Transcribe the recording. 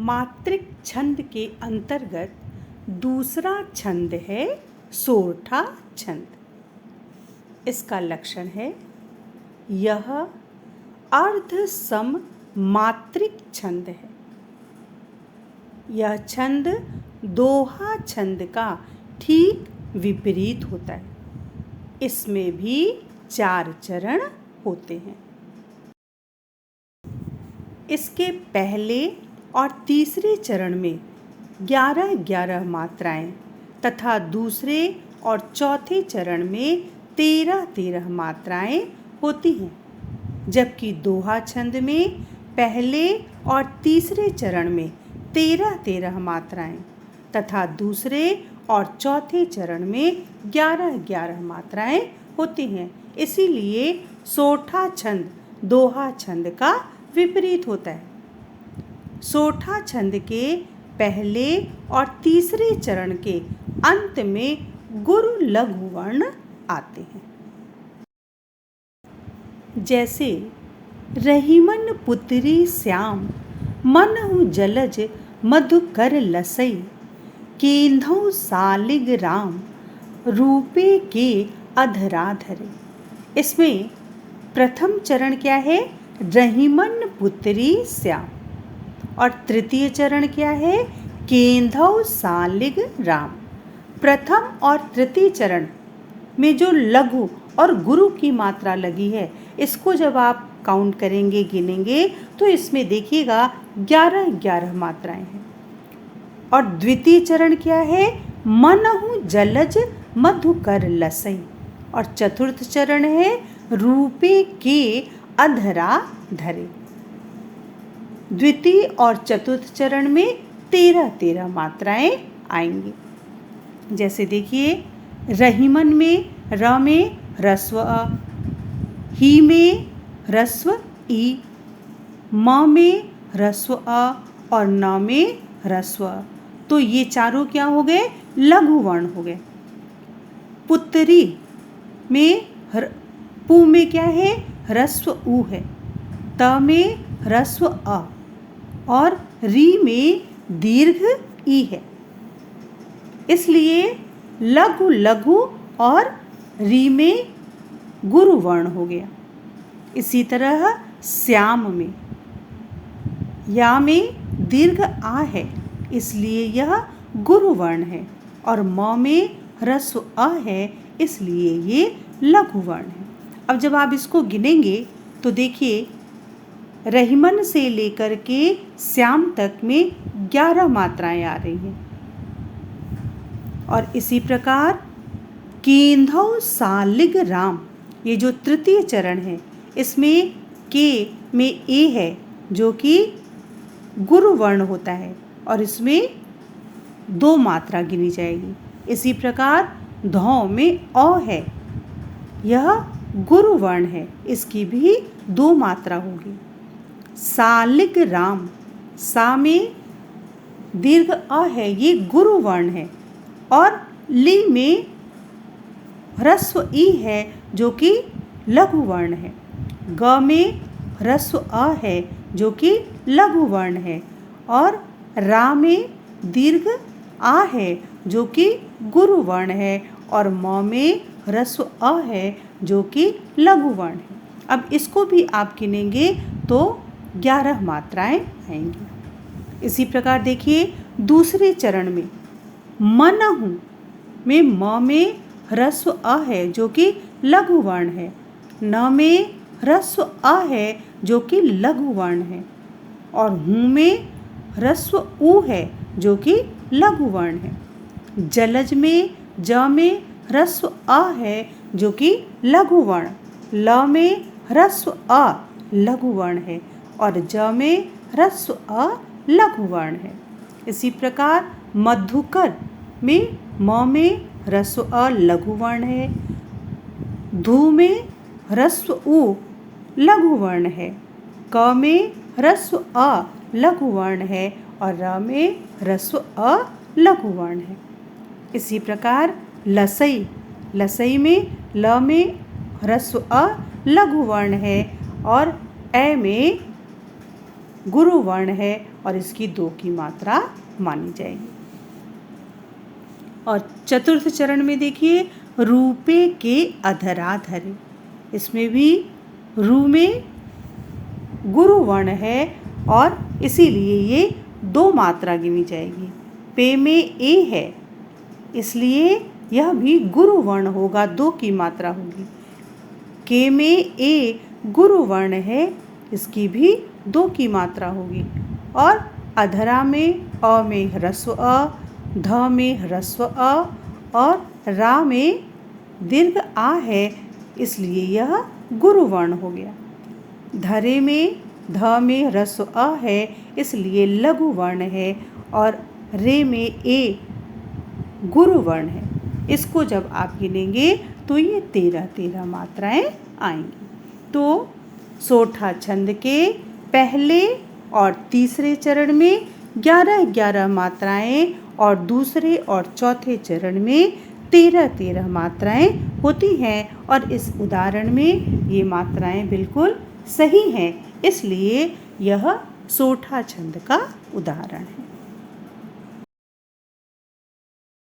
मात्रिक छंद के अंतर्गत दूसरा छंद है सोरठा छंद। इसका लक्षण है यह अर्ध सम मात्रिक छंद है। यह छंद दोहा छंद का ठीक विपरीत होता है। इसमें भी 4 चरण होते हैं। इसके पहले और तीसरे चरण में 11-11 मात्राएं तथा दूसरे और चौथे चरण में 13-13 मात्राएं होती हैं, जबकि दोहा छंद में पहले और तीसरे चरण में 13-13 मात्राएं तथा दूसरे और चौथे चरण में 11-11 मात्राएं होती हैं। इसीलिए सोरठा छंद दोहा छंद का विपरीत होता है। सोरठा छंद के पहले और तीसरे चरण के अंत में गुरु लघु वर्ण आते हैं। जैसे रहीमन पुत्री श्याम मनहु जलज मधुकर लसई केंधौ सालिग राम रूपे के अधराधरे। इसमें प्रथम चरण क्या है? रहीमन पुत्री श्याम। और तृतीय चरण क्या है? केंधौ सालिग राम। प्रथम और तृतीय चरण में जो लघु और गुरु की मात्रा लगी है, इसको जब आप काउंट करेंगे, गिनेंगे, तो इसमें देखिएगा 11-11 मात्राएं हैं। और द्वितीय चरण क्या है? मनहु जलज मधुकर लसई। और चतुर्थ चरण है रूपे के अधरा धरे। द्वितीय और चतुर्थ चरण में 13-13 मात्राएं आएंगी। जैसे देखिए, रहीमन में र में ह्रस्व अ, ही में ह्रस्व ई, म में ह्रस्व अ और न में ह्रस्व अ। तो ये चारों क्या हो गए? लघु वर्ण हो गए। पुत्री में पु में क्या है? ह्रस्व उ है। त में ह्रस्व अ और री में दीर्घ ई है। इसलिए लघु लघु और री में गुरु वर्ण हो गया। इसी तरह श्याम में या में दीर्घ आ है, इसलिए यह गुरु वर्ण है। और म में ह्रस्व अ है, इसलिए ये लघु वर्ण है। अब जब आप इसको गिनेंगे तो देखिए, रहीमन से लेकर के श्याम तक में 11 मात्राएं आ रही हैं। और इसी प्रकार केंधौ सालिग राम, ये जो तृतीय चरण है, इसमें के में ए है जो कि गुरु वर्ण होता है और इसमें 2 मात्रा गिनी जाएगी। इसी प्रकार धौ में अ है, यह गुरु वर्ण है, इसकी भी 2 मात्रा होगी। सालिग राम, सा में दीर्घ अ है, ये गुरु वर्ण है। और ली में ह्रस्व ई है जो कि लघु वर्ण है। ग में ह्रस्व अ है जो कि लघु वर्ण है। और रा में दीर्घ आ है जो कि गुरु वर्ण है। और म में ह्रस्व अ है जो कि लघु वर्ण है। अब इसको भी आप गिनेंगे तो 11 मात्राएं आएंगी। इसी प्रकार देखिए, दूसरे चरण में मनहु में म में ह्रस्व अ है जो कि लघु वर्ण है। न में ह्रस्व अ है जो कि लघु वर्ण है। और हूँ में ह्रस्व उ है जो कि लघु वर्ण है। जलज में ज में ह्रस्व अ है जो कि लघु वर्ण। ल में ह्रस्व अ लघु वर्ण है और ज में ह्रस्व अ लघु वर्ण है। इसी प्रकार मधुकर में म में ह्रस्व अ लघु वर्ण है। धू में ह्रस्व उ लघु वर्ण है। क में ह्रस्व अ लघु वर्ण है और र में ह्रस्व अ लघु वर्ण है। इसी प्रकार लसई, लसई में ल में ह्रस्व अ लघु वर्ण है और ए में गुरु वर्ण है और इसकी 2 की मात्रा मानी जाएगी। और चतुर्थ चरण में देखिए रूपे के अधरा धरे, इसमें भी रू में गुरु वर्ण है और इसीलिए ये 2 मात्रा गिनी जाएगी। पे में ए है इसलिए यह भी गुरु वर्ण होगा, 2 की मात्रा होगी। के में ए गुरु वर्ण है, इसकी भी 2 की मात्रा होगी। और अधरा में अ में ह्रस्व अ, ध में ह्रस्व अ और रा में दीर्घ आ है, इसलिए यह गुरु वर्ण हो गया। धरे में ध में ह्रस्व अ है, इसलिए लघु वर्ण है। और रे में ए गुरु वर्ण है। इसको जब आप गिनेंगे तो ये 13 मात्राएं आएंगी। तो सोठा छंद के पहले और तीसरे चरण में 11 मात्राएं और दूसरे और चौथे चरण में 13 मात्राएं होती हैं। और इस उदाहरण में ये मात्राएं बिल्कुल सही हैं, इसलिए यह सोठा छंद का उदाहरण है।